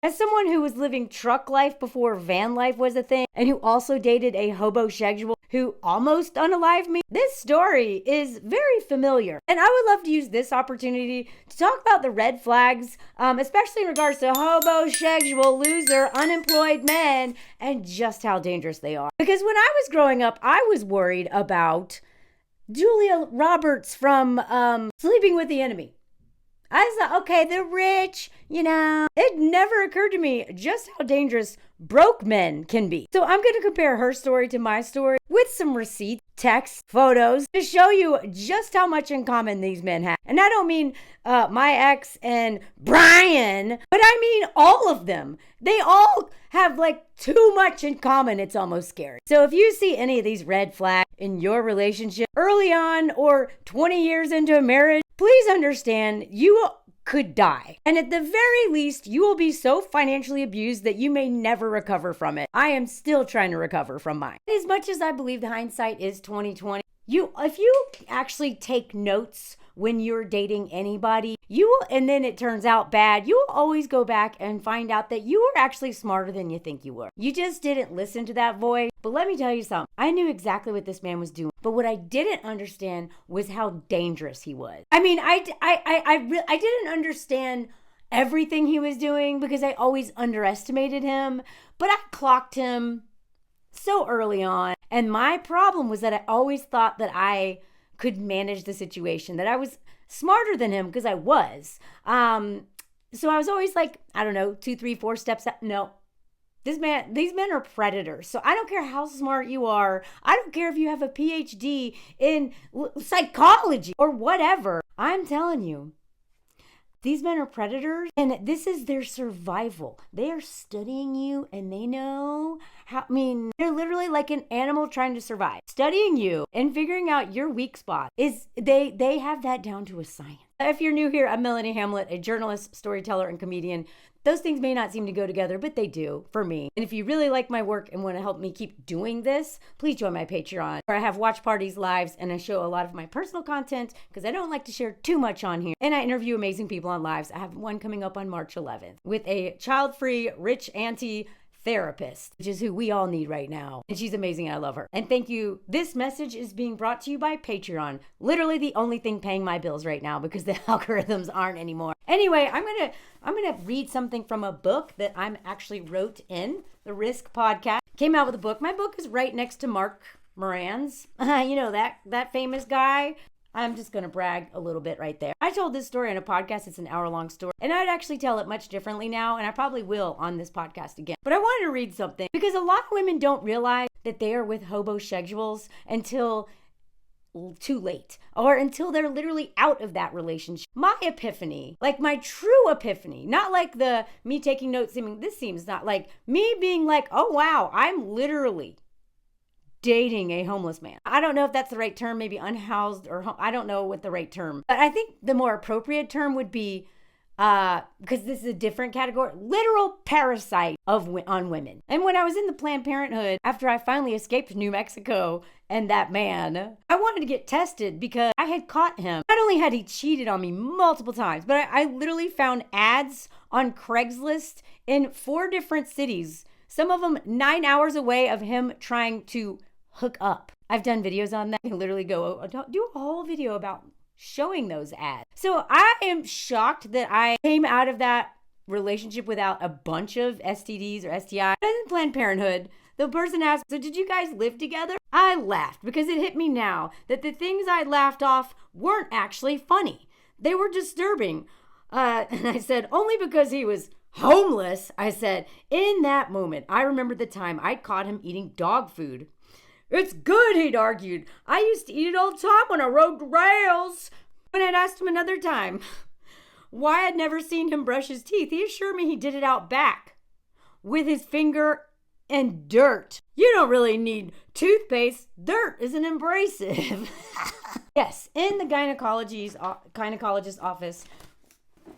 As someone who was living truck life before van life was a thing, and who also dated a hobosexual who almost unalived me, this story is very familiar. And I would love to use this opportunity to talk about the red flags, especially in regards to hobosexual, loser, unemployed men, and just how dangerous they are. Because when I was growing up, I was worried about Julia Roberts from Sleeping with the Enemy. I thought, okay, they're rich, It never occurred to me just how dangerous broke men can be. So I'm going to compare her story to my story with some receipts, texts, photos to show you just how much in common these men have. And I don't mean my ex and Brian, but I mean all of them. They all have too much in common. It's almost scary. So if you see any of these red flags in your relationship early on or 20 years into a marriage, please understand you could die. And at the very least, you will be so financially abused that you may never recover from it. I am still trying to recover from mine. As much as I believe the hindsight is 20/20, if you actually take notes when you're dating anybody, and then it turns out bad, you will always go back and find out that you were actually smarter than you think you were. You just didn't listen to that voice. But let me tell you something. I knew exactly what this man was doing. But what I didn't understand was how dangerous he was. I mean, I didn't understand everything he was doing because I always underestimated him. But I clocked him so early on. And my problem was that I always thought that I could manage the situation, that I was smarter than him because I was. So I was always 2, 3, 4 steps up. No. These men are predators. So I don't care how smart you are. I don't care if you have a PhD in psychology or whatever. I'm telling you, these men are predators, and this is their survival. They are studying you, and they know they're literally like an animal trying to survive. Studying you and figuring out your weak spot they have that down to a science. If you're new here, I'm Melanie Hamlet, a journalist, storyteller, and comedian. Those things may not seem to go together, but they do for me. And if you really like my work and want to help me keep doing this, please join my Patreon, where I have watch parties, lives, and I show a lot of my personal content because I don't like to share too much on here. And I interview amazing people on lives. I have one coming up on March 11th with a child-free, rich auntie therapist, which is who we all need right now. And she's amazing. And I love her. And thank you. This message is being brought to you by Patreon. Literally the only thing paying my bills right now because the algorithms aren't anymore. Anyway, I'm gonna read something from a book that I'm actually wrote in the Risk podcast. Came out with a book. My book is right next to Mark Moran's. That famous guy. I'm just going to brag a little bit right there. I told this story on a podcast. It's an hour-long story. And I'd actually tell it much differently now, and I probably will on this podcast again. But I wanted to read something because a lot of women don't realize that they are with hobosexuals until too late or until they're literally out of that relationship. My epiphany, my true epiphany, not like the me taking notes, this seems not like me being like, oh, wow, I'm literally dating a homeless man. I don't know if that's the right term, maybe unhoused or I don't know what the right term. But I think the more appropriate term would be, because this is a different category, literal parasite on women. And when I was in the Planned Parenthood, after I finally escaped New Mexico and that man, I wanted to get tested because I had caught him. Not only had he cheated on me multiple times, but I literally found ads on Craigslist in 4 different cities. Some of them 9 hours away of him trying to hook up. I've done videos on that. I literally do a whole video about showing those ads. So I am shocked that I came out of that relationship without a bunch of STDs or STIs. In Planned Parenthood, the person asked, so did you guys live together? I laughed because it hit me now that the things I laughed off weren't actually funny. They were disturbing. And I said, only because he was homeless. I said, in that moment, I remember the time I caught him eating dog food. It's good, he'd argued. I used to eat it all the time when I rode the rails. When I'd asked him another time why I'd never seen him brush his teeth, he assured me he did it out back with his finger and dirt. You don't really need toothpaste. Dirt is an abrasive. Yes, in the gynecologist's office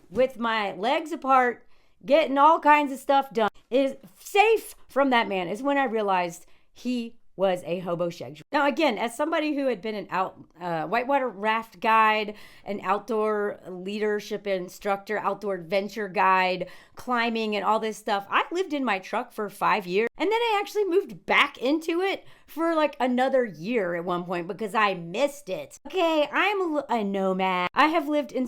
with my legs apart, getting all kinds of stuff done, is safe from that man, is when I realized he was a hobosexual. Now, again, as somebody who had been an whitewater raft guide, an outdoor leadership instructor, outdoor adventure guide, climbing and all this stuff, I lived in my truck for 5 years. And then I actually moved back into it for like another year at one point because I missed it. Okay, I'm a nomad. I have lived in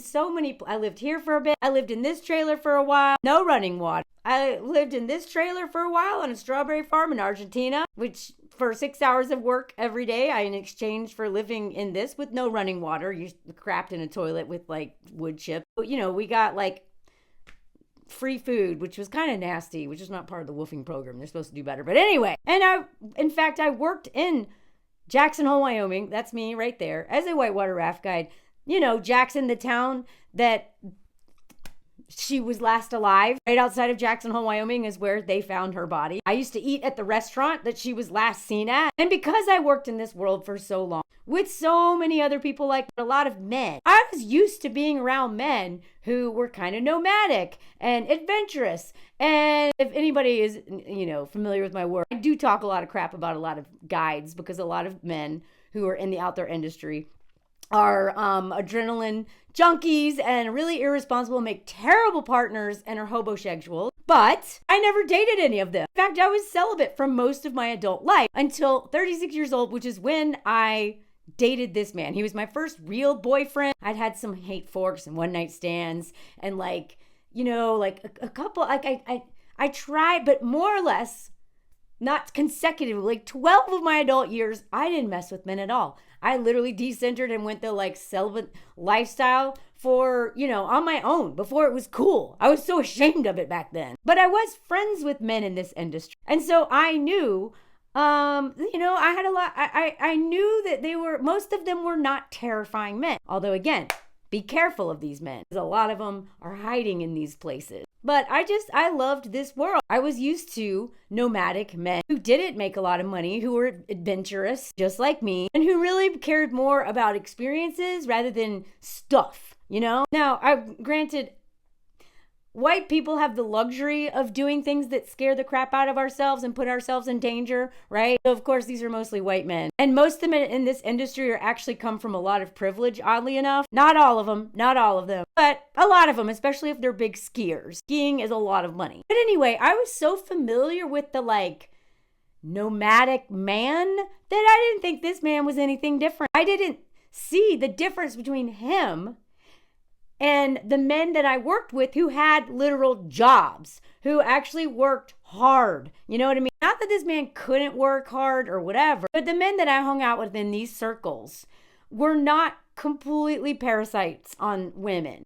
I lived here for a bit. I lived in this trailer for a while. No running water. I lived in this trailer for a while on a strawberry farm in Argentina, which for 6 hours of work every day, in exchange for living in this with no running water, you crapped in a toilet with like wood chips. But, we got like free food, which was kind of nasty, which is not part of the woofing program. They're supposed to do better. But anyway, and I worked in Jackson Hole, Wyoming. That's me right there as a whitewater raft guide. Jackson, the town that she was last alive, right outside of Jackson Hole, Wyoming is where they found her body. I used to eat at the restaurant that she was last seen at. And because I worked in this world for so long with so many other people, like a lot of men, I was used to being around men who were kind of nomadic and adventurous. And if anybody is, familiar with my work, I do talk a lot of crap about a lot of guides because a lot of men who are in the outdoor industry are adrenaline junkies and really irresponsible, make terrible partners, and are hobosexual. But I never dated any of them. In fact, I was celibate for most of my adult life until 36 years old, which is when I dated this man. He was my first real boyfriend. I'd had some hate forks and one night stands and a couple, I tried, but more or less not consecutively, like 12 of my adult years, I didn't mess with men at all. I literally decentered and went the celibate lifestyle for, on my own before it was cool. I was so ashamed of it back then. But I was friends with men in this industry. And so I knew, I had a lot, I knew that most of them were not terrifying men. Although again, be careful of these men, because a lot of them are hiding in these places. But I loved this world. I was used to nomadic men who didn't make a lot of money, who were adventurous, just like me, and who really cared more about experiences rather than stuff, Now, granted, white people have the luxury of doing things that scare the crap out of ourselves and put ourselves in danger, right? So of course, these are mostly white men. And most of them in this industry are actually come from a lot of privilege, oddly enough. Not all of them, but a lot of them, especially if they're big skiers. Skiing is a lot of money. But anyway, I was so familiar with the nomadic man that I didn't think this man was anything different. I didn't see the difference between him and the men that I worked with who had literal jobs, who actually worked hard. You know what I mean? Not that this man couldn't work hard or whatever, but the men that I hung out with in these circles were not completely parasites on women.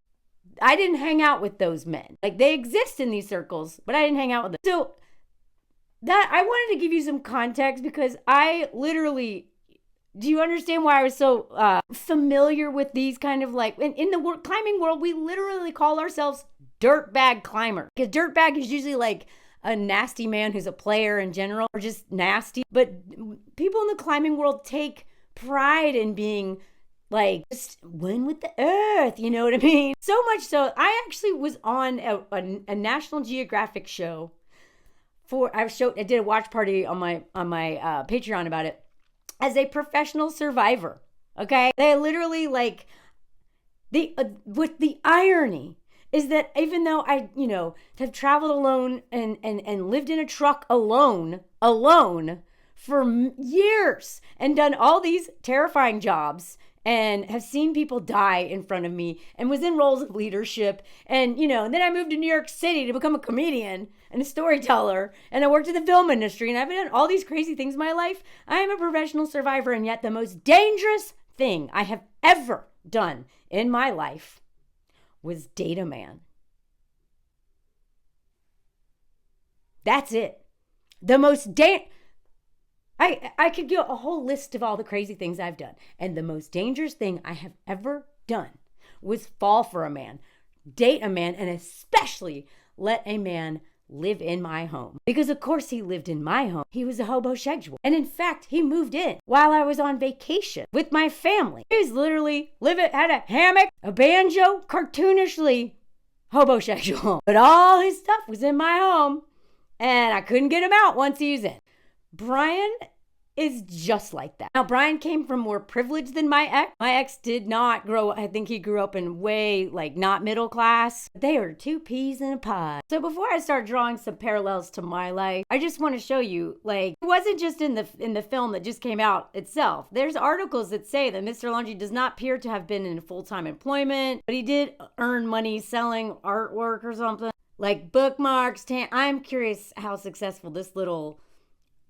I didn't hang out with those men. They exist in these circles, but I didn't hang out with them. So that I wanted to give you some context because I literally, do you understand why I was so familiar with these kind of in the climbing world, we literally call ourselves dirtbag climber. Because dirtbag is usually a nasty man who's a player in general or just nasty. But people in the climbing world take pride in being just one with the earth, you know what I mean? So much so, I actually was on a National Geographic show I did a watch party on my Patreon about it. As a professional survivor, okay? They literally with the irony is that even though I, have traveled alone and lived in a truck alone for years and done all these terrifying jobs and have seen people die in front of me and was in roles of leadership and then I moved to New York City to become a comedian and a storyteller, and I worked in the film industry, and I've done all these crazy things in my life. I am a professional survivor, and yet the most dangerous thing I have ever done in my life was date a man. That's it. The most I could give a whole list of all the crazy things I've done, and the most dangerous thing I have ever done was fall for a man, date a man, and especially let a man live in my home. Because of course he lived in my home. He was a hobosexual. And in fact, he moved in while I was on vacation with my family. He was literally had a hammock, a banjo, cartoonishly hobosexual. But all his stuff was in my home and I couldn't get him out once he was in. Brian is just like that. Now, Brian came from more privilege than my ex. My ex did not grow, I think he grew up in way, like, not middle class. They are two peas in a pod. So before I start drawing some parallels to my life, I just want to show you, like, it wasn't just in the film that just came out itself. There's articles that say that Mr. Laundrie does not appear to have been in full-time employment, but he did earn money selling artwork or something, like bookmarks. I'm curious how successful this little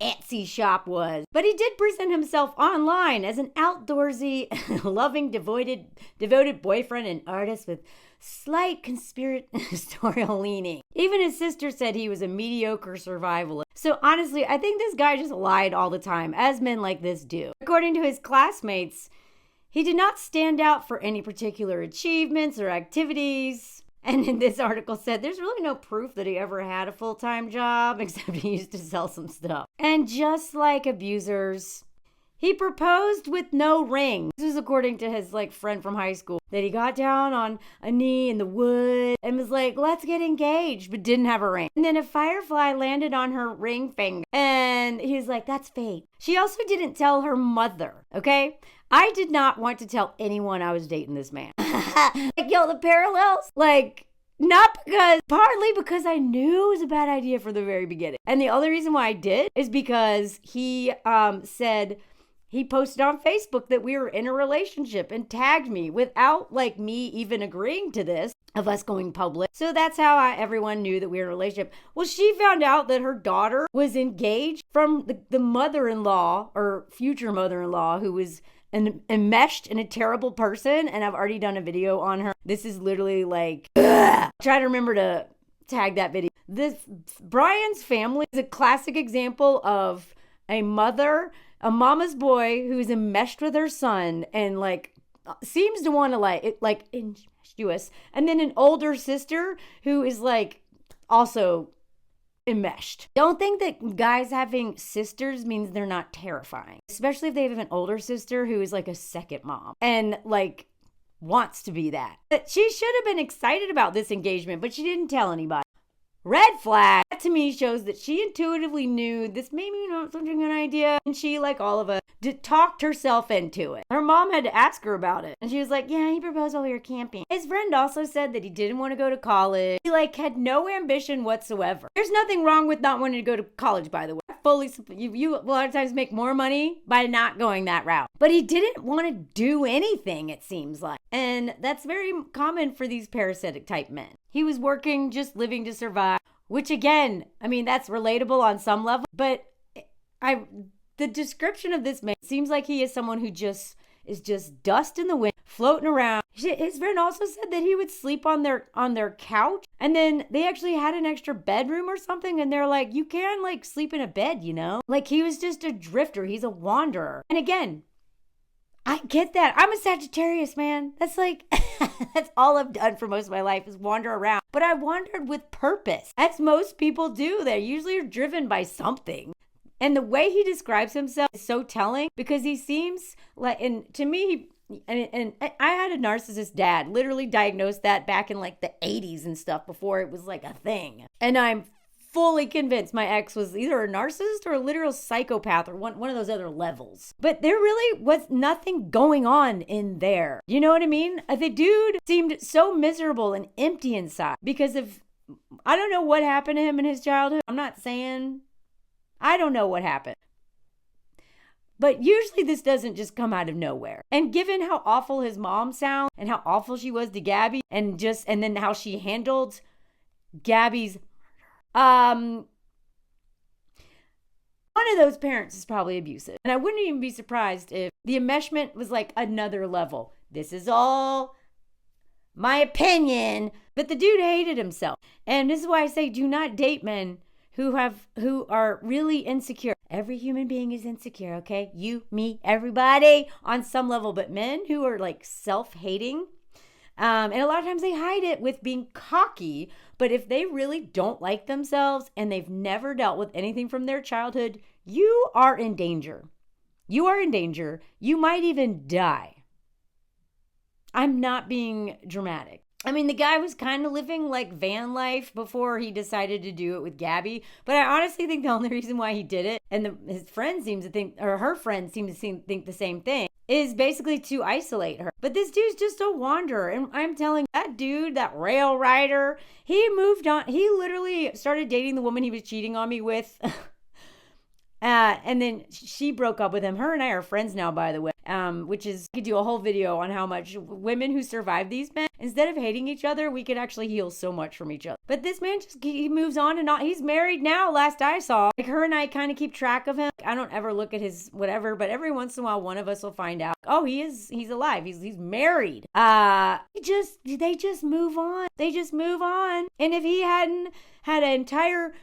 Etsy shop was. But he did present himself online as an outdoorsy, loving, devoted boyfriend and artist with slight conspiratorial leaning. Even his sister said he was a mediocre survivalist. So honestly, I think this guy just lied all the time, as men like this do. According to his classmates, he did not stand out for any particular achievements or activities. And in this article said there's really no proof that he ever had a full-time job, except he used to sell some stuff. And just like abusers, he proposed with no ring. This is according to his friend from high school, that he got down on a knee in the woods and was like, let's get engaged, but didn't have a ring. And then a firefly landed on her ring finger. And he was like, that's fate. She also didn't tell her mother, okay? I did not want to tell anyone I was dating this man. The parallels, partly because I knew it was a bad idea from the very beginning. And the other reason why I did is because he said he posted on Facebook that we were in a relationship and tagged me without me even agreeing to this, of us going public. So that's how everyone knew that we were in a relationship. Well, she found out that her daughter was engaged from the mother-in-law or future mother-in-law, who was enmeshed in a terrible person, and I've already done a video on her. This is literally try to remember to tag that video. Brian's family is a classic example of a mama's boy who's enmeshed with her son and seems to want to incestuous, and then an older sister who is also enmeshed. Don't think that guys having sisters means they're not terrifying, especially if they have an older sister who is a second mom and wants to be that. But she should have been excited about this engagement, but she didn't tell anybody. Red flag. That to me shows that she intuitively knew this maybe not such a good idea, and she, like all of us, talked herself into it. Her mom had to ask her about it, and she was like, yeah, he proposed while we were camping. His friend also said that he didn't want to go to college. He had no ambition whatsoever. There's nothing wrong with not wanting to go to college, by the way. You a lot of times make more money by not going that route. But he didn't want to do anything, it seems like. And that's very common for these parasitic type men. He was working, just living to survive, which again, that's relatable on some level. But the description of this man seems like he is someone who is just dust in the wind, floating around. His friend also said that he would sleep on their couch, and then they actually had an extra bedroom or something, and they're like, you can sleep in a bed, he was just a drifter. He's a wanderer. And again, I get that. I'm a Sagittarius, man. That's that's all I've done for most of my life is wander around. But I wandered with purpose. As most people do. They usually are driven by something. And the way he describes himself is so telling, because he seems and to me, and I had a narcissist dad, literally diagnosed that back in the 80s and stuff, before it was a thing. And I'm fully convinced my ex was either a narcissist or a literal psychopath or one of those other levels. But there really was nothing going on in there. You know what I mean? The dude seemed so miserable and empty inside because of, I don't know what happened to him in his childhood. I'm not saying, I don't know what happened. But usually this doesn't just come out of nowhere. And given how awful his mom sounds and how awful she was to Gabby, and then how she handled Gabby's one of those parents is probably abusive. And I wouldn't even be surprised if the enmeshment was another level. This is all my opinion, but the dude hated himself. And this is why I say do not date men who are really insecure. Every human being is insecure, okay? You, me, everybody on some level, but men who are self-hating, and a lot of times they hide it with being cocky. But if they really don't like themselves and they've never dealt with anything from their childhood, you are in danger. You are in danger. You might even die. I'm not being dramatic. I mean, the guy was kind of living like van life before he decided to do it with Gabby. But I honestly think the only reason why he did it, and his friend seems to think, or her friend seems to think the same thing, is basically to isolate her. But this dude's just a wanderer. And I'm telling you, that dude, that rail rider, he moved on. He literally started dating the woman he was cheating on me with. And then she broke up with him. Her and I are friends now, by the way, which is, we could do a whole video on how much women who survive these men, instead of hating each other, we could actually heal so much from each other. But this man just, he moves on and on. He's married now, last I saw. Like, her and I kind of keep track of him. I don't ever look at his whatever, but every once in a while, one of us will find out, oh, he's alive. He's married. They just move on. They just move on. And if he hadn't had an entire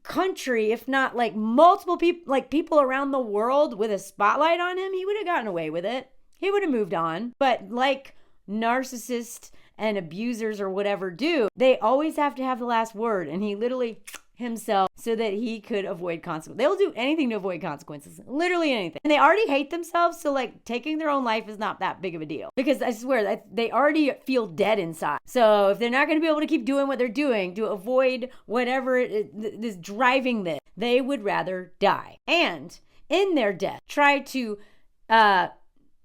country, if not like multiple people, like people around the world with a spotlight on him, he would have gotten away with it. He would have moved on. But like narcissists and abusers or whatever do, they always have to have the last word. And he literally himself so that he could avoid consequences. They'll do anything to avoid consequences. Literally anything. And they already hate themselves, so like taking their own life is not that big of a deal. Because I swear that they already feel dead inside. So if they're not going to be able to keep doing what they're doing to avoid whatever is driving this, they would rather die. And in their death, try to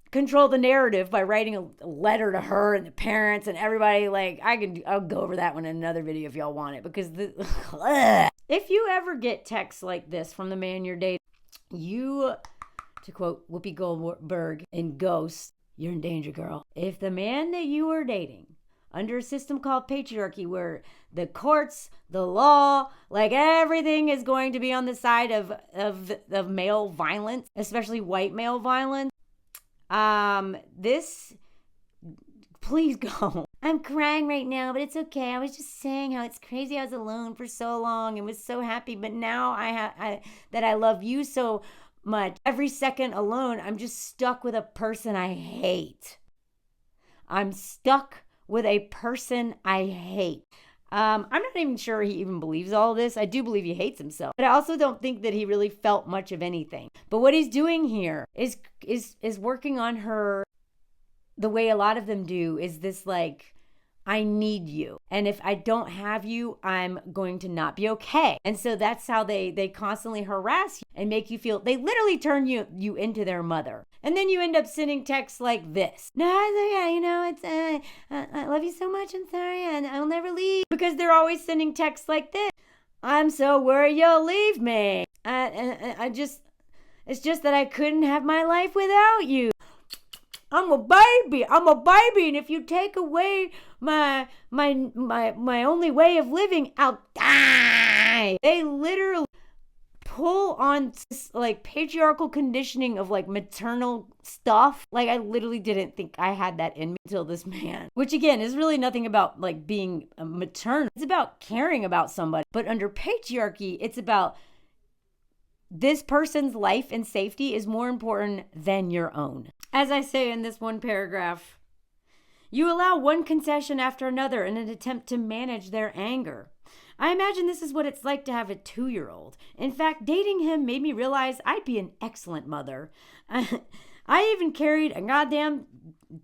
control the narrative by writing a letter to her and the parents and everybody. Like, I'll go over that one in another video if y'all want it, because if you ever get texts like this from the man you're dating, you, to quote Whoopi Goldberg in Ghost, you're in danger, girl. If the man that you are dating, under a system called patriarchy, where the courts, the law, like everything is going to be on the side of male violence, especially white male violence, please go. I'm crying right now, but it's okay. I was just saying how it's crazy. I was alone for so long and was so happy, but now that I love you so much. Every second alone, I'm just stuck with a person I hate. I'm stuck with a person I hate. I'm not even sure he even believes all this. I do believe he hates himself, but I also don't think that he really felt much of anything. But what he's doing here is working on her the way a lot of them do, is this like, I need you. And if I don't have you, I'm going to not be okay. And so that's how they constantly harass you and make you feel, they literally turn you into their mother. And then you end up sending texts like this. No, it's I love you so much. I'm sorry. And I'll never leave. Because they're always sending texts like this. I'm so worried you'll leave me. It's just that I couldn't have my life without you. I'm a baby, and if you take away my only way of living, I'll die. They literally pull on like patriarchal conditioning of like maternal stuff. Like, I literally didn't think I had that in me until this man. Which again is really nothing about like being maternal. It's about caring about somebody. But under patriarchy, it's about this person's life and safety is more important than your own. As I say in this one paragraph, you allow one concession after another in an attempt to manage their anger. I imagine this is what it's like to have a 2-year-old. In fact, dating him made me realize I'd be an excellent mother. I even carried a goddamn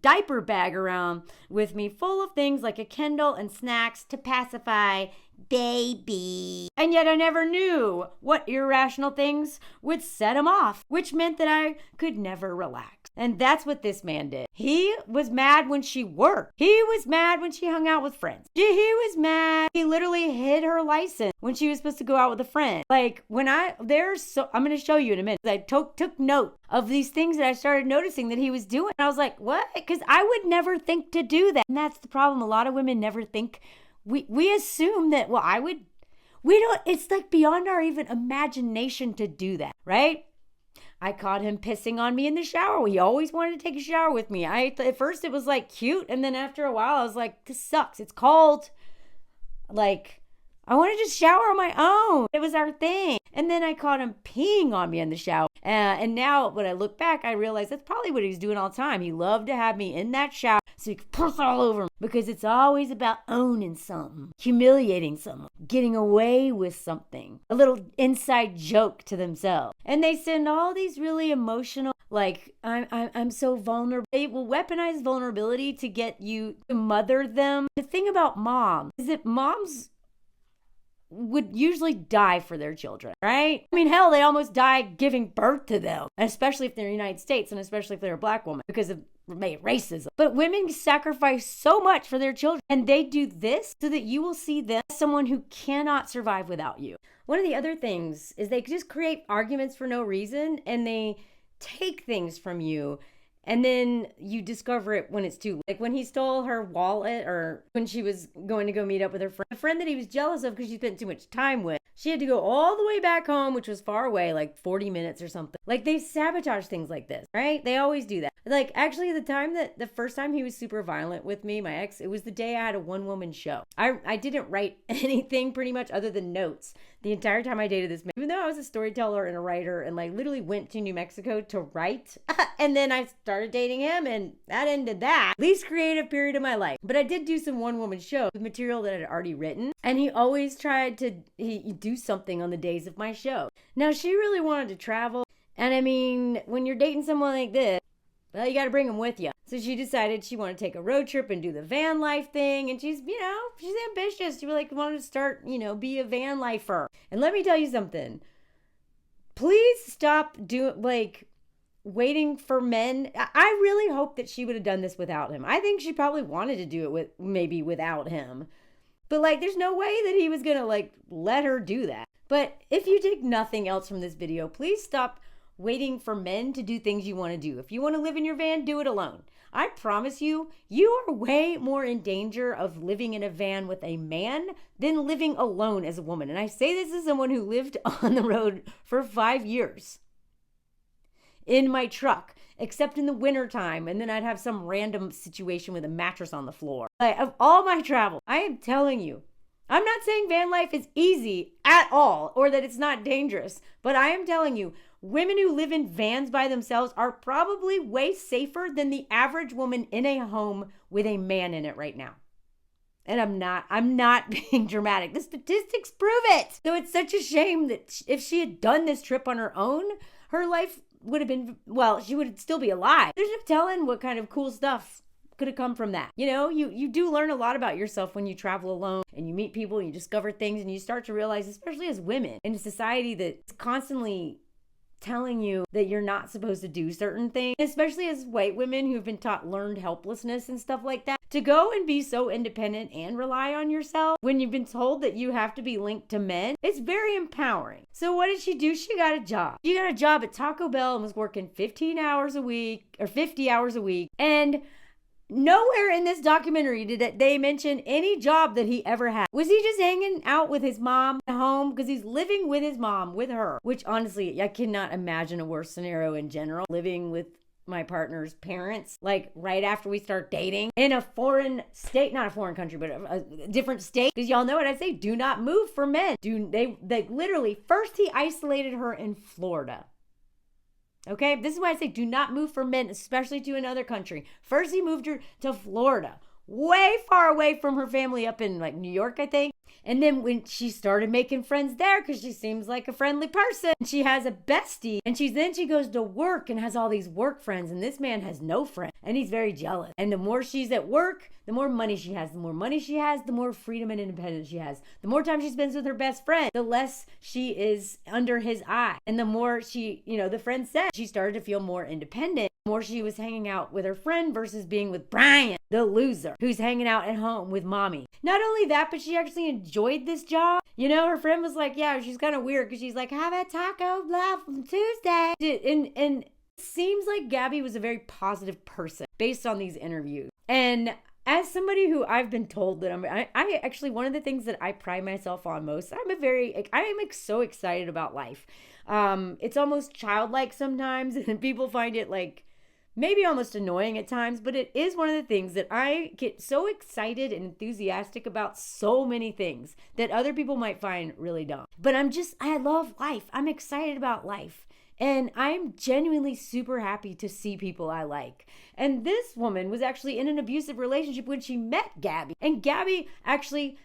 diaper bag around with me full of things like a Kindle and snacks to pacify baby. And yet I never knew what irrational things would set him off, which meant that I could never relax. And that's what this man did. He was mad when she worked. He was mad when she hung out with friends. He was mad. He literally hid her license when she was supposed to go out with a friend. Like, I'm going to show you in a minute. I took note of these things that I started noticing that he was doing. And I was like, what? Because I would never think to do that. And that's the problem. A lot of women never think. We assume that, it's like beyond our even imagination to do that, right? I caught him pissing on me in the shower. He always wanted to take a shower with me. At first it was like cute. And then after a while I was like, this sucks. It's cold. Like, I want to just shower on my own. It was our thing. And then I caught him peeing on me in the shower. And now when I look back, I realize that's probably what he was doing all the time. He loved to have me in that shower so he could piss all over me. Because it's always about owning something, humiliating someone, getting away with something, a little inside joke to themselves. And they send all these really emotional, Like, I'm so vulnerable. They will weaponize vulnerability to get you to mother them. The thing about moms is that moms would usually die for their children, right? I mean, hell, they almost die giving birth to them, especially if they're in the United States and especially if they're a black woman because of racism. But women sacrifice so much for their children, and they do this so that you will see them as someone who cannot survive without you. One of the other things is they just create arguments for no reason, and they take things from you. And then you discover it when it's too late. Like when he stole her wallet, or when she was going to go meet up with her friend, a friend that he was jealous of because she spent too much time with. She had to go all the way back home, which was far away, like 40 minutes or something. Like, they sabotage things like this, right? They always do that. Like, actually, the first time he was super violent with me, my ex, it was the day I had a one-woman show. I didn't write anything pretty much other than notes the entire time I dated this man. Even though I was a storyteller and a writer and like literally went to New Mexico to write. And then I started dating him, and that ended that least creative period of my life. But I did do some one-woman shows with material that I had already written. And he always tried to do something on the days of my show. Now, she really wanted to travel. And I mean, when you're dating someone like this, well, you got to bring them with you. So she decided she wanted to take a road trip and do the van life thing. And she's ambitious. She wanted to start, be a van lifer. And let me tell you something. Please stop waiting for men. I really hope that she would have done this without him. I think she probably wanted to do it without him. But there's no way that he was going to let her do that. But if you take nothing else from this video, please stop waiting for men to do things you want to do. If you want to live in your van, do it alone. I promise you, you are way more in danger of living in a van with a man than living alone as a woman. And I say this as someone who lived on the road for 5 years in my truck, except in the wintertime. And then I'd have some random situation with a mattress on the floor. Of all my travel, I am telling you, I'm not saying van life is easy at all or that it's not dangerous, but I am telling you, women who live in vans by themselves are probably way safer than the average woman in a home with a man in it right now. And I'm not being dramatic. The statistics prove it. So it's such a shame that if she had done this trip on her own, her life would have been, she would still be alive. There's no telling what kind of cool stuff could have come from that. You do learn a lot about yourself when you travel alone and you meet people and you discover things and you start to realize, especially as women in a society that's constantly telling you that you're not supposed to do certain things, especially as white women who've been taught learned helplessness and stuff like that, to go and be so independent and rely on yourself when you've been told that you have to be linked to men, it's very empowering. So what did she do? She got a job. She got a job at Taco Bell and was working 15 hours a week or 50 hours a week. And nowhere in this documentary did they mention any job that he ever had. Was he just hanging out with his mom at home? Because he's living with his mom, with her, which honestly, I cannot imagine a worse scenario in general. Living with my partner's parents, right after we start dating in a foreign state, not a foreign country, but a different state. Because y'all know what I say, do not move for men. They literally, first he isolated her in Florida. Okay, this is why I say do not move for men, especially to another country. First, he moved her to Florida, way far away from her family up in New York, I think. And then when she started making friends there, because she seems like a friendly person, she has a bestie, and she goes to work and has all these work friends, and this man has no friends, and he's very jealous. And the more she's at work, the more money she has. The more money she has, the more freedom and independence she has. The more time she spends with her best friend, the less she is under his eye. And the more she, the friend said, she started to feel more independent. The more she was hanging out with her friend versus being with Brian, the loser, who's hanging out at home with mommy. Not only that, but she actually enjoyed this job. Her friend was like, yeah, she's kind of weird because she's like, have a taco blah from Tuesday. And it seems like Gabby was a very positive person based on these interviews. And as somebody who I've been told that I actually, one of the things that I pride myself on most, I am so excited about life. It's almost childlike sometimes, and people find it maybe almost annoying at times, but it is one of the things that I get so excited and enthusiastic about so many things that other people might find really dumb. But I love life. I'm excited about life. And I'm genuinely super happy to see people I like. And this woman was actually in an abusive relationship when she met Gabby. And Gabby actually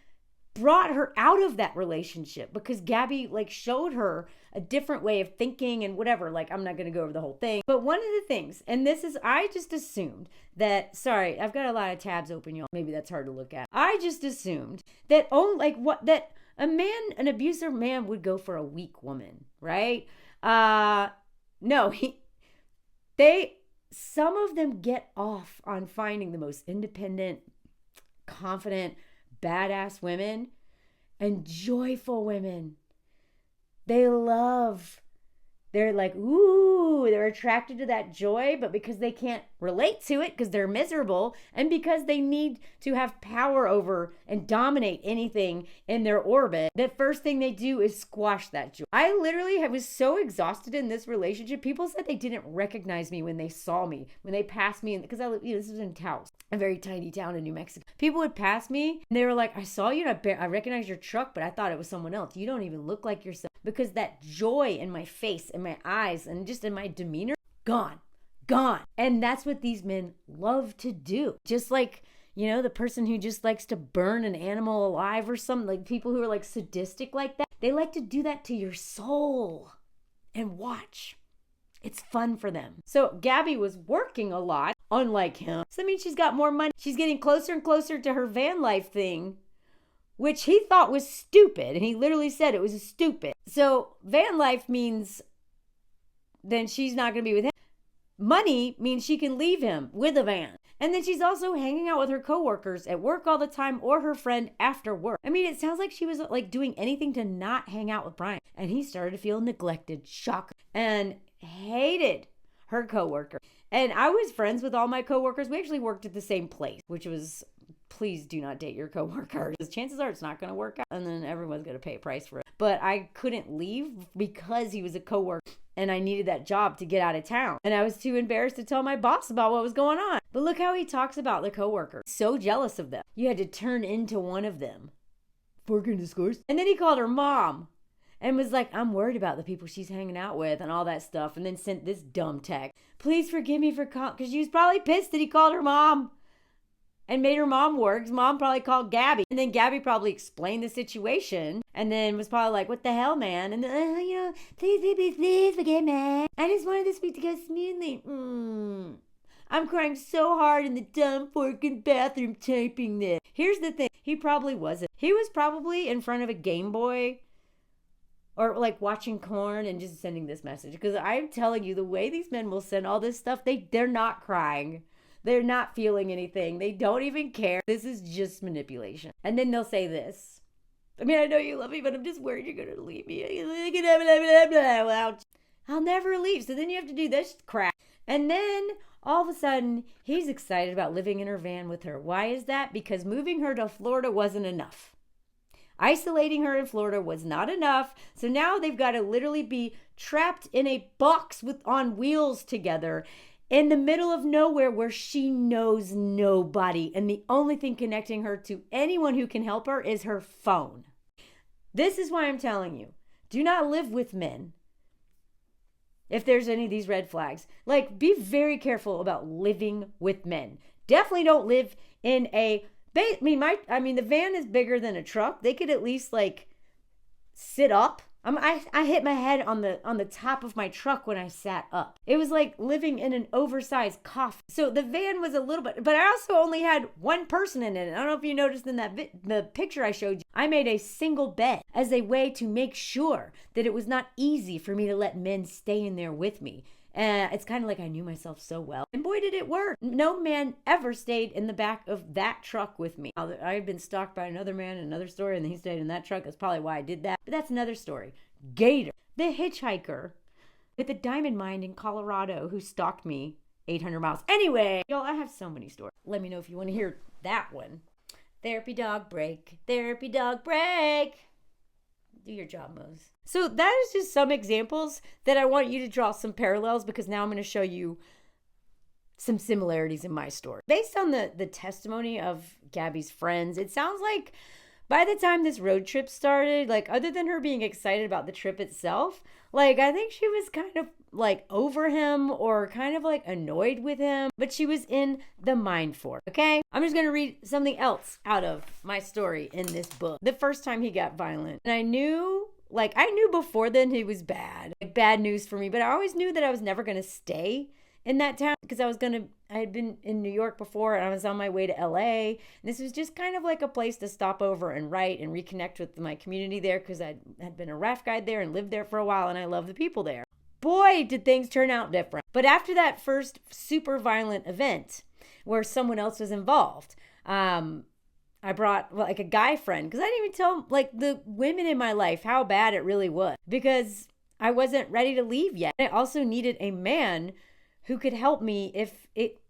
brought her out of that relationship because Gabby like showed her a different way of thinking and whatever. Like, I'm not going to go over the whole thing. But one of the things, and this is, I just assumed that, sorry, I've got a lot of tabs open, y'all. Maybe that's hard to look at. I just assumed that that an abusive man would go for a weak woman, right? No, some of them get off on finding the most independent, confident, badass women and joyful women. They're like, ooh, they're attracted to that joy, but because they can't relate to it because they're miserable and because they need to have power over and dominate anything in their orbit, the first thing they do is squash that joy. I literally was so exhausted in this relationship. People said they didn't recognize me when they saw me, when they passed me, because this was in Taos, a very tiny town in New Mexico. People would pass me and they were like, I saw you and I recognized your truck, but I thought it was someone else. You don't even look like yourself. Because that joy in my face and my eyes and just in my demeanor, gone. And that's what these men love to do. Just like, the person who just likes to burn an animal alive or something, like people who are like sadistic like that, they like to do that to your soul. And watch. It's fun for them. So Gabby was working a lot, unlike him. So that means she's got more money. She's getting closer and closer to her van life thing, which he thought was stupid. And he literally said it was stupid. So van life means then she's not going to be with him. Money means she can leave him with a van. And then she's also hanging out with her coworkers at work all the time or her friend after work. I mean, it sounds like she was like doing anything to not hang out with Brian. And he started to feel neglected, shocker, and hated her coworker. And I was friends with all my coworkers. We actually worked at the same place, which was, please do not date your coworker, because chances are it's not going to work out and then everyone's going to pay a price for it. But I couldn't leave because he was a coworker and I needed that job to get out of town. And I was too embarrassed to tell my boss about what was going on. But look how he talks about the coworker. So jealous of them. You had to turn into one of them. Fork in discourse. And then he called her mom and was like, I'm worried about the people she's hanging out with and all that stuff. And then sent this dumb text. Please forgive me for calling, because she was probably pissed that he called her mom. And made her mom work. His mom probably called Gabby. And then Gabby probably explained the situation. And then was probably like, what the hell, man? And then, please forgive me. I just wanted this week to go smoothly. I'm crying so hard in the dumb forking bathroom typing this. Here's the thing. He probably wasn't. He was probably in front of a Game Boy or like watching porn and just sending this message. Because I'm telling you, the way these men will send all this stuff, they're not crying. They're not feeling anything. They don't even care. This is just manipulation. And then they'll say this. I mean, I know you love me, but I'm just worried you're going to leave me. Well, I'll never leave. So then you have to do this crap. And then all of a sudden, he's excited about living in her van with her. Why is that? Because moving her to Florida wasn't enough. Isolating her in Florida was not enough. So now they've got to literally be trapped in a box on wheels together in the middle of nowhere where she knows nobody. And the only thing connecting her to anyone who can help her is her phone. This is why I'm telling you, do not live with men. If there's any of these red flags, like be very careful about living with men. Definitely don't live in the van is bigger than a truck. They could at least like sit up. I hit my head on the top of my truck when I sat up. It was like living in an oversized coffin. So the van was a little bit, but I also only had one person in it. I don't know if you noticed in the picture I showed you, I made a single bed as a way to make sure that it was not easy for me to let men stay in there with me. It's kind of like I knew myself so well. And boy, did it work. No man ever stayed in the back of that truck with me. I had been stalked by another man in another story, and then he stayed in that truck. That's probably why I did that. But that's another story. Gator, the hitchhiker with a diamond mine in Colorado who stalked me 800 miles. Anyway, y'all, I have so many stories. Let me know if you want to hear that one. Therapy dog break. Therapy dog break. Do your job, Mose. So that is just some examples that I want you to draw some parallels, because now I'm going to show you some similarities in my story. Based on the testimony of Gabby's friends, it sounds like By the time this road trip started, like, other than her being excited about the trip itself, like, I think she was kind of like over him or kind of like annoyed with him, but she was in the mind for it, okay? I'm just gonna read something else out of my story in this book. The first time he got violent, and I knew before then he was bad, like bad news for me, but I always knew that I was never gonna stay in that town because I had been in New York before and I was on my way to LA. And this was just kind of like a place to stop over and write and reconnect with my community there because I had been a raft guide there and lived there for a while and I love the people there. Boy, did things turn out different. But after that first super violent event where someone else was involved, I brought like a guy friend because I didn't even tell like the women in my life how bad it really was because I wasn't ready to leave yet. I also needed a man who could help me if it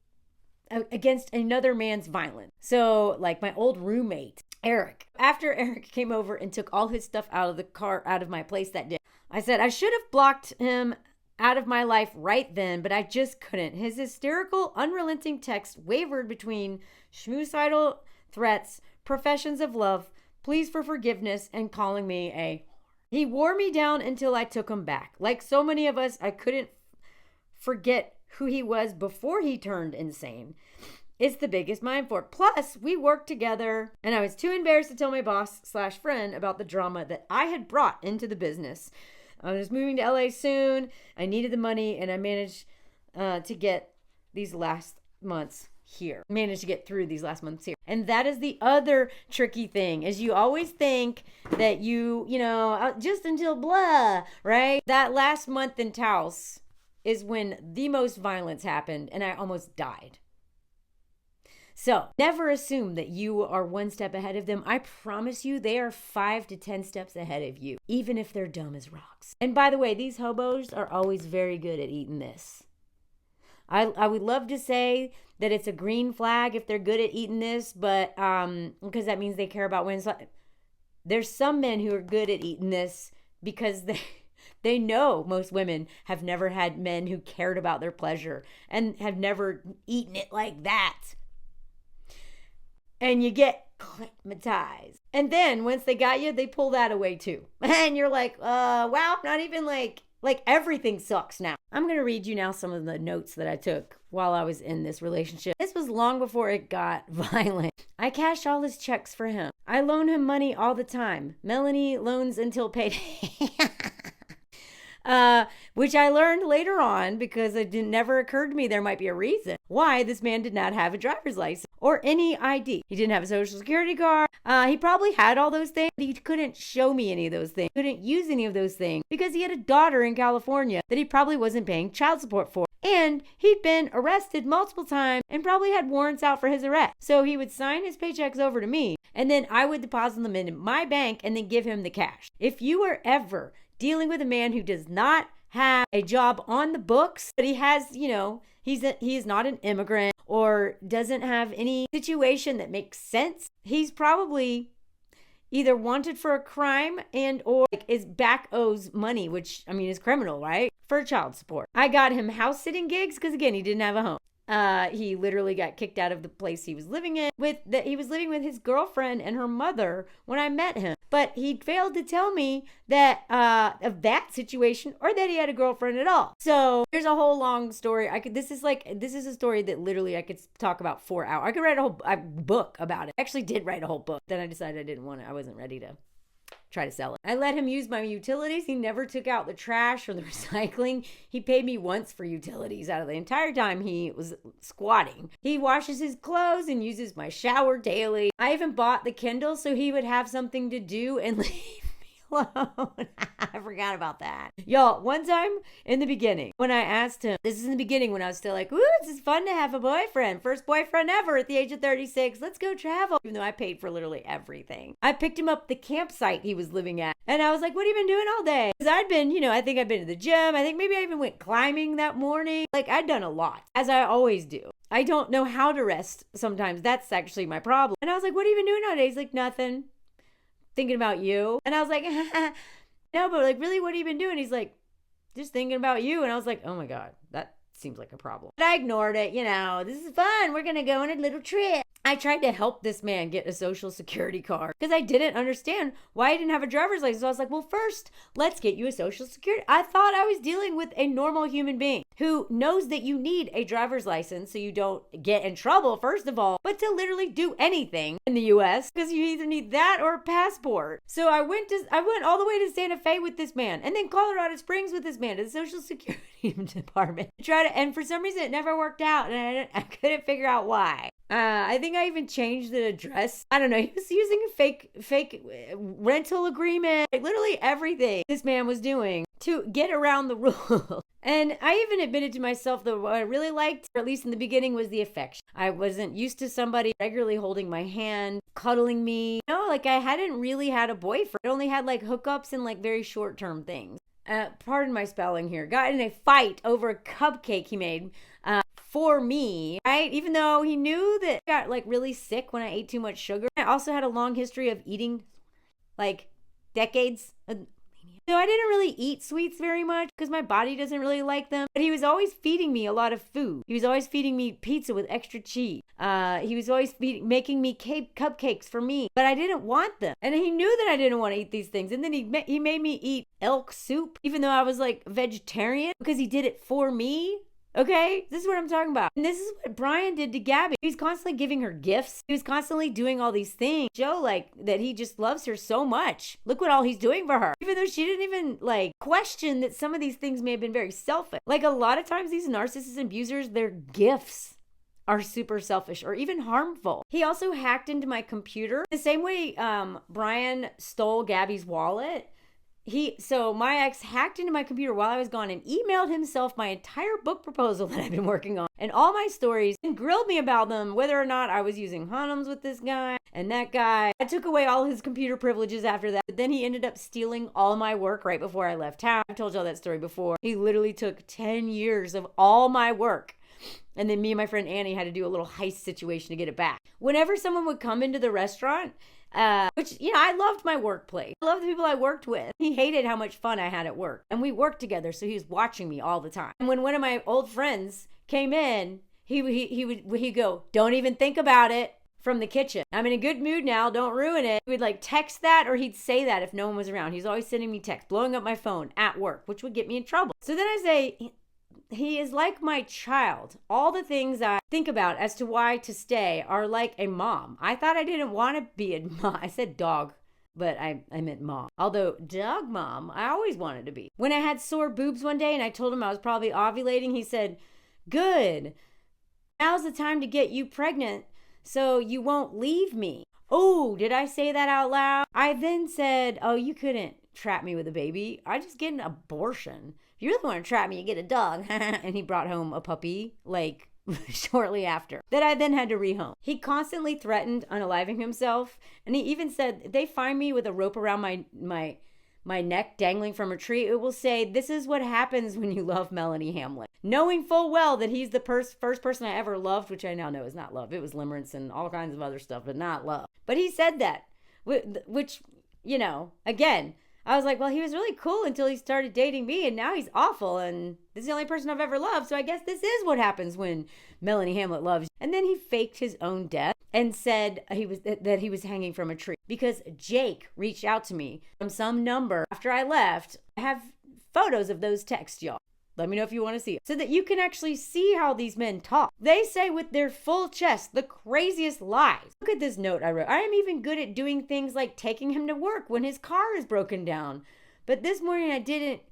against another man's violence. So like my old roommate, Eric. After Eric came over and took all his stuff out of the car, out of my place that day, I said I should have blocked him out of my life right then, but I just couldn't. His hysterical, unrelenting text wavered between schmoocidal threats, professions of love, pleas for forgiveness, and calling me a whore. He wore me down until I took him back. Like so many of us, I couldn't forget who he was before he turned insane. It's the biggest mind for. Plus, we worked together and I was too embarrassed to tell my boss/friend about the drama that I had brought into the business. I was moving to LA soon. I needed the money and I managed to get these last months here. Managed to get through these last months here. And that is the other tricky thing is you always think that you know, just until blah, right? That last month in Taos is when the most violence happened and I almost died. So never assume that you are one step ahead of them. I promise you they are 5 to 10 steps ahead of you, even if they're dumb as rocks. And by the way, these hobos are always very good at eating this. I would love to say that it's a green flag if they're good at eating this, but because that means they care about women's life. There's some men who are good at eating this because they know most women have never had men who cared about their pleasure and have never eaten it like that. And you get climatized. And then once they got you, they pull that away too. And you're like, wow, not even like everything sucks now. I'm going to read you now some of the notes that I took while I was in this relationship. This was long before it got violent. I cashed all his checks for him. I loan him money all the time. Melanie loans until payday. Which I learned later on because it never occurred to me there might be a reason why this man did not have a driver's license or any ID. He didn't have a social security card. He probably had all those things. He couldn't show me any of those things. Couldn't use any of those things because he had a daughter in California that he probably wasn't paying child support for. And he'd been arrested multiple times and probably had warrants out for his arrest. So he would sign his paychecks over to me and then I would deposit them in my bank and then give him the cash. If you were ever dealing with a man who does not have a job on the books, but he has, he is not an immigrant or doesn't have any situation that makes sense, he's probably either wanted for a crime and or is back owes money, which is criminal, right? For child support. I got him house sitting gigs because again, he didn't have a home. He literally got kicked out of the place he was living in he was living with his girlfriend and her mother when I met him. But he failed to tell me that of that situation or that he had a girlfriend at all. So there's a whole long story. This is a story that literally I could talk about 4 hours. I could write a whole book about it. I actually did write a whole book. Then I decided I wasn't ready to try to sell it. I let him use my utilities. He never took out the trash or the recycling. He paid me once for utilities out of the entire time he was squatting. He washes his clothes and uses my shower daily. I even bought the Kindle so he would have something to do and leave me alone. I forgot about that. Y'all, one time in the beginning when I asked him, this is in the beginning when I was still like, ooh, this is fun to have a boyfriend. First boyfriend ever at the age of 36. Let's go travel. Even though I paid for literally everything. I picked him up the campsite he was living at. And I was like, what have you been doing all day? Because I'd been, I think I'd been to the gym. I think maybe I even went climbing that morning. Like I'd done a lot, as I always do. I don't know how to rest sometimes. That's actually my problem. And I was like, what have you been doing nowadays? Like nothing. Thinking about you. And I was like, no, but like, really, what have you been doing? He's like, just thinking about you. And I was like, oh my God, that seems like a problem. But I ignored it. This is fun. We're going to go on a little trip. I tried to help this man get a social security card because I didn't understand why I didn't have a driver's license. So I was like, well, first, let's get you a social security. I thought I was dealing with a normal human being who knows that you need a driver's license so you don't get in trouble, first of all, but to literally do anything in the US because you either need that or a passport. So I went all the way to Santa Fe with this man and then Colorado Springs with this man to the Social Security Department to try to, and for some reason it never worked out and I couldn't figure out why. I think I even changed the address. I don't know. He was using a fake rental agreement. Like literally everything this man was doing to get around the rules. And I even admitted to myself that what I really liked, or at least in the beginning, was the affection. I wasn't used to somebody regularly holding my hand, cuddling me. No, like I hadn't really had a boyfriend. I only had like hookups and like very short-term things. Pardon my spelling here. Got in a fight over a cupcake he made for me, right? Even though he knew that I got like really sick when I ate too much sugar. I also had a long history of eating like decades. So I didn't really eat sweets very much because my body doesn't really like them. But he was always feeding me a lot of food. He was always feeding me pizza with extra cheese. He was always making me cupcakes for me, but I didn't want them. And he knew that I didn't want to eat these things. And then he made me eat elk soup, even though I was like vegetarian, because he did it for me. Okay, this is what I'm talking about. And this is what Brian did to Gabby. He was constantly giving her gifts. He was constantly doing all these things. Joe, like, that he just loves her so much. Look what all he's doing for her. Even though she didn't even, like, question that some of these things may have been very selfish. Like, a lot of times these narcissist abusers, their gifts are super selfish or even harmful. He also hacked into my computer. The same way Brian stole Gabby's wallet. So my ex hacked into my computer while I was gone and emailed himself my entire book proposal that I've been working on and all my stories and grilled me about them, whether or not I was using condoms with this guy and that guy. I took away all his computer privileges after that. But then he ended up stealing all my work right before I left town. I've told y'all that story before. He literally took 10 years of all my work. And then me and my friend Annie had to do a little heist situation to get it back. Whenever someone would come into the restaurant, which, you know, I loved my workplace. I loved the people I worked with. He hated how much fun I had at work. And we worked together, so he was watching me all the time. And when one of my old friends came in, he'd go, "Don't even think about it," from the kitchen. "I'm in a good mood now, don't ruin it." He would like text that, or he'd say that if no one was around. He's always sending me texts, blowing up my phone at work, which would get me in trouble. So then I say, he is like my child. All the things I think about as to why to stay are like a mom. I thought I didn't want to be a mom. I said dog, but I meant mom. Although dog mom, I always wanted to be. When I had sore boobs one day and I told him I was probably ovulating, he said, "Good. Now's the time to get you pregnant so you won't leave me." Oh, did I say that out loud? I then said, "Oh, you couldn't trap me with a baby. I just get an abortion. If you really want to trap me, you get a dog." And he brought home a puppy, like, shortly after, that I then had to rehome. He constantly threatened unaliving himself. And he even said, if they find me with a rope around my neck dangling from a tree, it will say, "This is what happens when you love Melanie Hamlin." Knowing full well that he's the first person I ever loved, which I now know is not love. It was limerence and all kinds of other stuff, but not love. But he said that, which, you know, again, I was like, well, he was really cool until he started dating me, and now he's awful, and this is the only person I've ever loved, so I guess this is what happens when Melanie Hamlet loves you. And then he faked his own death and said that he was hanging from a tree because Jake reached out to me from some number after I left. I have photos of those texts, y'all. Let me know if you want to see it, so that you can actually see how these men talk. They say with their full chest the craziest lies. Look at this note I wrote. "I am even good at doing things like taking him to work when his car is broken down. But this morning I didn't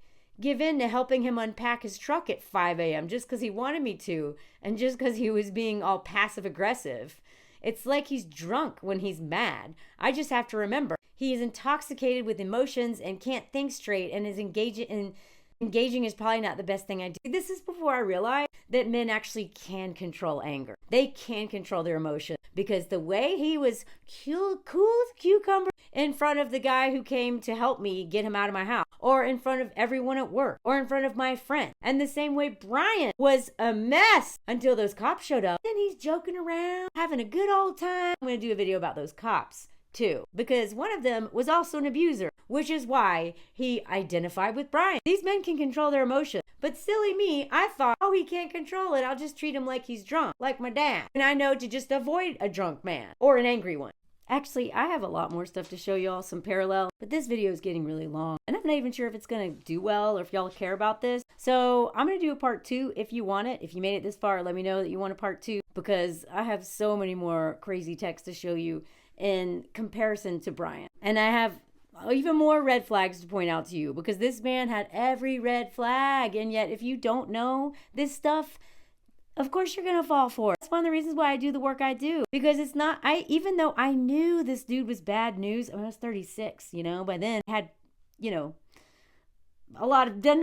give in to helping him unpack his truck at 5 a.m. just because he wanted me to, and just because he was being all passive aggressive. It's like he's drunk when he's mad. I just have to remember he is intoxicated with emotions and can't think straight, and is engaging is probably not the best thing I do." This is before I realized that men actually can control anger. They can control their emotions, because the way he was cool as a cucumber in front of the guy who came to help me get him out of my house, or in front of everyone at work, or in front of my friend. And the same way Brian was a mess until those cops showed up. Then he's joking around, having a good old time. I'm going to do a video about those cops too, because one of them was also an abuser, which is why he identified with Brian. These men can control their emotions. But silly me, I thought, oh, he can't control it. I'll just treat him like he's drunk, like my dad. And I know to just avoid a drunk man or an angry one. Actually, I have a lot more stuff to show y'all, some parallel, but this video is getting really long. And I'm not even sure if it's going to do well or if y'all care about this. So I'm going to do a part 2 if you want it. If you made it this far, let me know that you want a part 2, because I have so many more crazy texts to show you in comparison to Brian. And I have even more red flags to point out to you, because this man had every red flag. And yet, if you don't know this stuff, of course you're going to fall for it. That's one of the reasons why I do the work I do. Because it's not, even though I knew this dude was bad news, I was 36, by then had, done a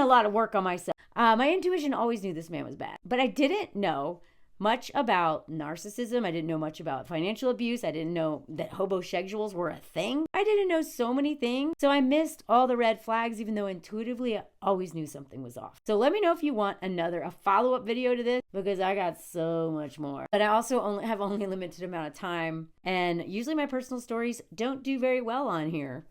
lot of work on myself. My intuition always knew this man was bad. But I didn't know much about narcissism. I didn't know much about financial abuse. I didn't know that hobosexuals were a thing. I didn't know so many things. So I missed all the red flags, even though intuitively I always knew something was off. So let me know if you want a follow-up video to this, because I got so much more. But I also have only a limited amount of time. And usually my personal stories don't do very well on here,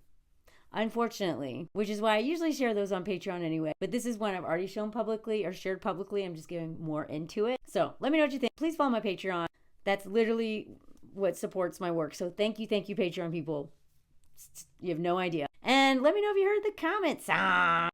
unfortunately, which is why I usually share those on Patreon anyway. But this is one I've already shown publicly or shared publicly. I'm just giving more into it. So let me know what you think. Please follow my Patreon. That's literally what supports my work. So thank you, Patreon people. You have no idea. And let me know if you heard the comment song.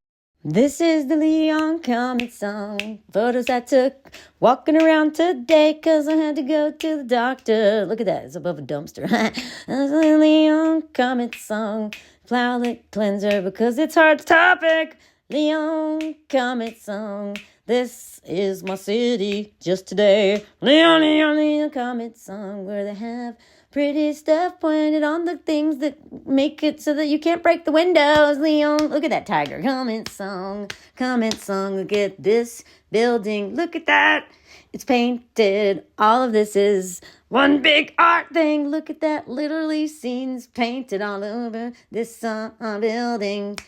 This is the Leon comment song. Photos I took walking around today, cause I had to go to the doctor. Look at that, it's above a dumpster. That's the Leon comment song. Flowlet cleanser, because it's hard topic. Leon comment song. This is my city just today. Leon comment song, where they have pretty stuff pointed on the things that make it so that you can't break the windows. Leon, look at that tiger. Comment song. Look at this building. Look at that. It's painted. All of this is one big art thing. Look at that. Literally scenes painted all over this building.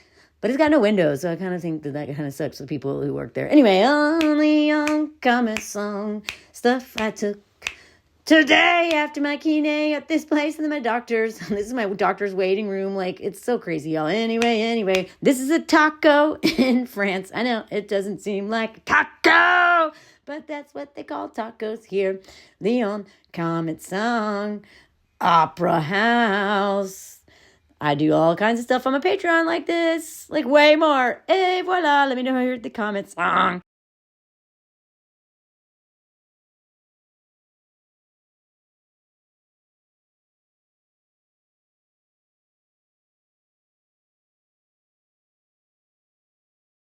But it's got no windows, so I kind of think that kind of sucks for people who work there. Anyway, only on comment song. Stuff I took today after my kine at this place and then my doctor's. This is my doctor's waiting room. Like, it's so crazy, y'all. Anyway, this is a taco in France. I know it doesn't seem like a taco, but that's what they call tacos here. Leon comment song. Opera house. I do all kinds of stuff on my Patreon like this, like way more. Et voila, let me know how you heard the comment song.